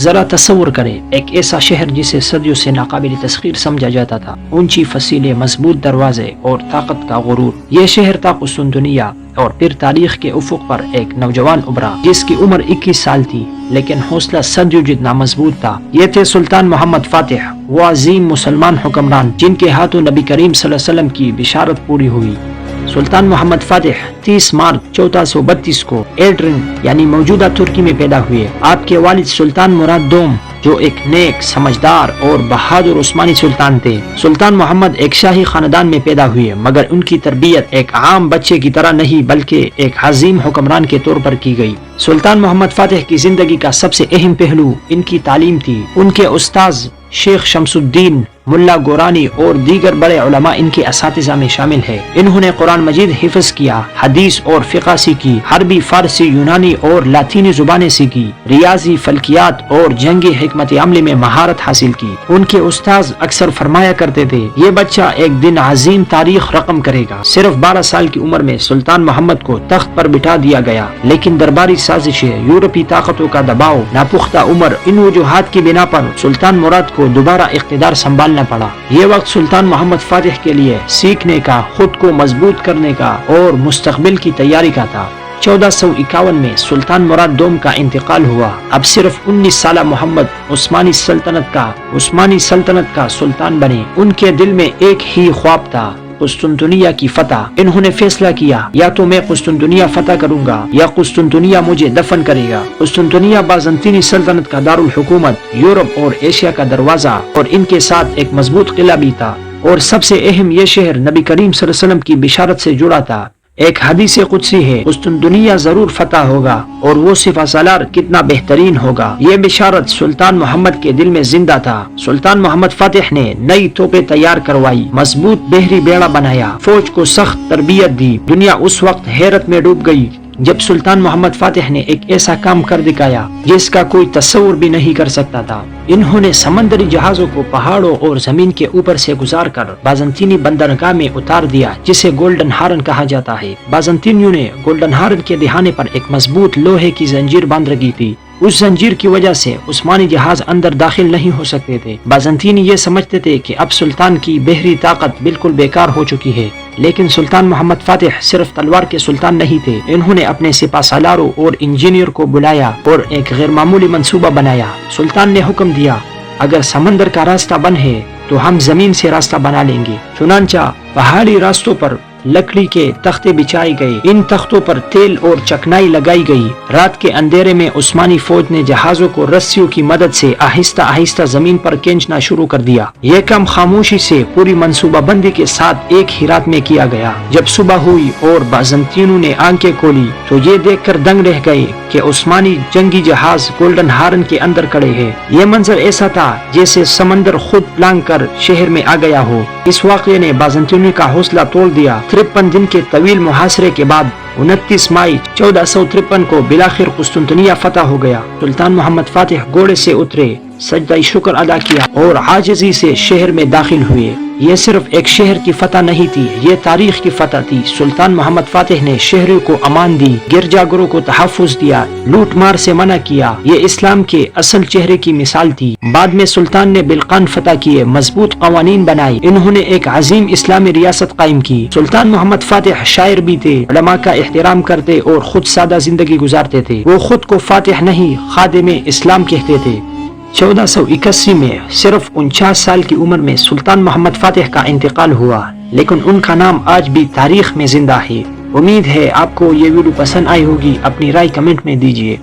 ذرا تصور کریں، ایک ایسا شہر جسے صدیوں سے ناقابل تسخیر سمجھا جاتا تھا، اونچی فصیلیں، مضبوط دروازے اور طاقت کا غرور۔ یہ شہر تھا قسطنطنیہ، اور پھر تاریخ کے افق پر ایک نوجوان ابھرا جس کی عمر 21 سال تھی، لیکن حوصلہ صدیوں جتنا مضبوط تھا۔ یہ تھے سلطان محمد فاتح، وہ عظیم مسلمان حکمران جن کے ہاتھوں نبی کریم صلی اللہ علیہ وسلم کی بشارت پوری ہوئی۔ سلطان محمد فاتح 30 مارچ 1432 کو ایڈرن یعنی موجودہ ترکی میں پیدا ہوئے۔ آپ کے والد سلطان مراد دوم جو ایک نیک، سمجھدار اور بہادر عثمانی سلطان تھے۔ سلطان محمد ایک شاہی خاندان میں پیدا ہوئے، مگر ان کی تربیت ایک عام بچے کی طرح نہیں بلکہ ایک عظیم حکمران کے طور پر کی گئی۔ سلطان محمد فاتح کی زندگی کا سب سے اہم پہلو ان کی تعلیم تھی۔ ان کے استاذ شیخ شمس الدین، ملا گورانی اور دیگر بڑے علماء ان کے اساتذہ میں شامل ہیں۔ انہوں نے قرآن مجید حفظ کیا، حدیث اور فقہ سیکھی، عربی، فارسی، یونانی اور لاطینی زبانیں سیکھی، ریاضی، فلکیات اور جنگی حکمت عملی میں مہارت حاصل کی۔ ان کے استاذ اکثر فرمایا کرتے تھے، یہ بچہ ایک دن عظیم تاریخ رقم کرے گا۔ صرف 12 سال کی عمر میں سلطان محمد کو تخت پر بٹھا دیا گیا، لیکن درباری سازشیں، یورپی طاقتوں کا دباؤ، ناپختہ عمر، ان وجوہات کی بنا پر سلطان مراد کو دوبارہ اقتدار سنبھالنا پڑا۔ یہ وقت سلطان محمد فاتح کے لیے سیکھنے کا، خود کو مضبوط کرنے کا اور مستقبل کی تیاری کا تھا۔ 1451 میں سلطان مراد دوم کا انتقال ہوا۔ اب صرف 19 سالہ محمد عثمانی سلطنت کا سلطان بنے۔ ان کے دل میں ایک ہی خواب تھا، قسطنطنیہ کی فتح۔ انہوں نے فیصلہ کیا، یا تو میں قسطنطنیہ فتح کروں گا یا قسطنطنیہ مجھے دفن کرے گا۔ قسطنطنیہ بازنطینی سلطنت کا دارالحکومت، یورپ اور ایشیا کا دروازہ، اور ان کے ساتھ ایک مضبوط قلعہ بھی تھا۔ اور سب سے اہم، یہ شہر نبی کریم صلی اللہ علیہ وسلم کی بشارت سے جڑا تھا۔ ایک حدیث قدسی ہے، قسطنطنیہ ضرور فتح ہوگا اور وہ سپہ سالار کتنا بہترین ہوگا۔ یہ بشارت سلطان محمد کے دل میں زندہ تھا۔ سلطان محمد فاتح نے نئی توپیں تیار کروائی، مضبوط بحری بیڑا بنایا، فوج کو سخت تربیت دی۔ دنیا اس وقت حیرت میں ڈوب گئی جب سلطان محمد فاتح نے ایک ایسا کام کر دکھایا جس کا کوئی تصور بھی نہیں کر سکتا تھا۔ انہوں نے سمندری جہازوں کو پہاڑوں اور زمین کے اوپر سے گزار کر بازنطینی بندرگاہ میں اتار دیا، جسے گولڈن ہارن کہا جاتا ہے۔ بازنطینیوں نے گولڈن ہارن کے دہانے پر ایک مضبوط لوہے کی زنجیر باندھ رکھی تھی۔ اس زنجیر کی وجہ سے عثمانی جہاز اندر داخل نہیں ہو سکتے تھے۔ بازنطینی یہ سمجھتے تھے کہ اب سلطان کی بحری طاقت بالکل بیکار ہو چکی ہے، لیکن سلطان محمد فاتح صرف تلوار کے سلطان نہیں تھے۔ انہوں نے اپنے سپہ سالاروں اور انجینئر کو بلایا اور ایک غیر معمولی منصوبہ بنایا۔ سلطان نے حکم دیا، اگر سمندر کا راستہ بند ہے تو ہم زمین سے راستہ بنا لیں گے۔ چنانچہ پہاڑی راستوں پر لکڑی کے تختے بچھائے گئے، ان تختوں پر تیل اور چکنائی لگائی گئی۔ رات کے اندھیرے میں عثمانی فوج نے جہازوں کو رسیوں کی مدد سے آہستہ آہستہ زمین پر کھینچنا شروع کر دیا۔ یہ کام خاموشی سے پوری منصوبہ بندی کے ساتھ ایک ہی رات میں کیا گیا۔ جب صبح ہوئی اور بازنطینوں نے آنکھیں کھولی تو یہ دیکھ کر دنگ رہ گئے کہ عثمانی جنگی جہاز گولڈن ہارن کے اندر کھڑے ہیں۔ یہ منظر ایسا تھا جیسے سمندر خود لانگ کر شہر میں آ گیا ہو۔ اس واقعے نے بازنطینوں کا حوصلہ توڑ دیا۔ 53 دن کے طویل محاصرے کے بعد 29 مئی 1453 کو بلاخر قسطنطنیہ فتح ہو گیا۔ سلطان محمد فاتح گھوڑے سے اترے، سجدہ شکر ادا کیا اور عاجزی سے شہر میں داخل ہوئے۔ یہ صرف ایک شہر کی فتح نہیں تھی، یہ تاریخ کی فتح تھی۔ سلطان محمد فاتح نے شہریوں کو امان دی، گرجا گھروں کو تحفظ دیا، لوٹ مار سے منع کیا۔ یہ اسلام کے اصل چہرے کی مثال تھی۔ بعد میں سلطان نے بلقان فتح کیے، مضبوط قوانین بنائے، انہوں نے ایک عظیم اسلامی ریاست قائم کی۔ سلطان محمد فاتح شاعر بھی تھے، علماء کا احترام کرتے اور خود سادہ زندگی گزارتے تھے۔ وہ خود کو فاتح نہیں، خادم اسلام کہتے تھے۔ 1481 میں صرف 49 سال کی عمر میں سلطان محمد فاتح کا انتقال ہوا، لیکن ان کا نام آج بھی تاریخ میں زندہ ہے۔ امید ہے آپ کو یہ ویڈیو پسند آئی ہوگی، اپنی رائے کمنٹ میں دیجیے۔